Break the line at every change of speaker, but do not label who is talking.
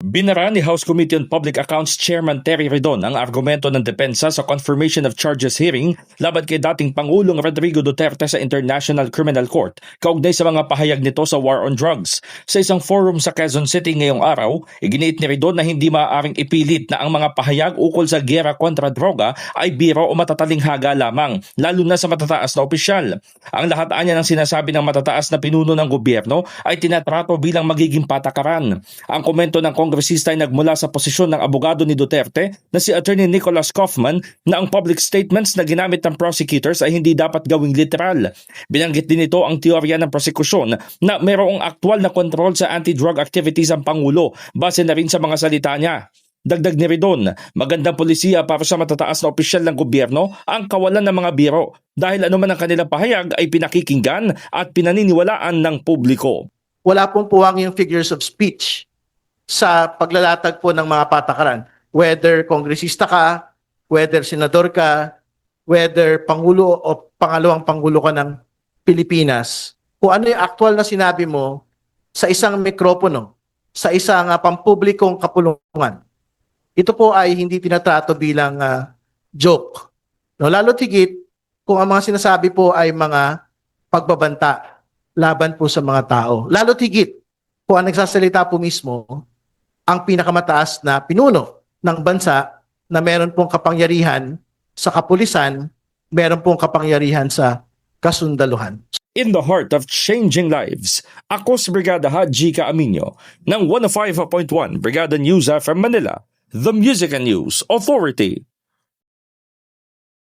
Binara ni House Committee on Public Accounts Chairman Terry Redon ang argumento ng depensa sa confirmation of charges hearing laban kay dating Pangulong Rodrigo Duterte sa International Criminal Court kaugnay sa mga pahayag nito sa war on drugs. Sa isang forum sa Quezon City ngayong araw, iginiit ni Redon na hindi maaaring ipilit na ang mga pahayag ukol sa giyera kontra droga ay biro o matatalinghaga lamang, lalo na sa matataas na opisyal. Ang lahat anya ng sinasabi ng matataas na pinuno ng gobyerno ay tinatrato bilang magiging patakaran. Ang komento ng kongresista ay nagmula sa posisyon ng abogado ni Duterte na si Attorney Nicholas Kaufman na ang public statements na ginamit ng prosecutors ay hindi dapat gawing literal. Binanggit din ito ang teorya ng prosekusyon na mayroong aktwal na kontrol sa anti-drug activities ang Pangulo base na rin sa mga salita niya. Dagdag ni Redon, magandang polisiya para sa matataas na opisyal ng gobyerno ang kawalan ng mga biro dahil anuman ang kanilang pahayag ay pinakikinggan at pinaniniwalaan ng publiko.
Wala pong puwang yung figures of speech sa paglalatag po ng mga patakaran. Whether kongresista ka, whether senador ka, whether pangulo o pangalawang pangulo ka ng Pilipinas, kung ano yung aktual na sinabi mo sa isang mikropono, sa isang pampublikong kapulungan, ito po ay hindi tinatrato bilang joke. No, lalo't higit kung ang mga sinasabi po ay mga pagbabanta laban po sa mga tao. Lalo't higit kung ang nagsasalita po mismo ang pinakamataas na pinuno ng bansa na meron pong kapangyarihan sa kapulisan, meron pong kapangyarihan sa kasundaluhan.
In the heart of changing lives, ako si Brigada Haji Caaminio ng 105.1 Brigada News from Manila, the Music and News Authority.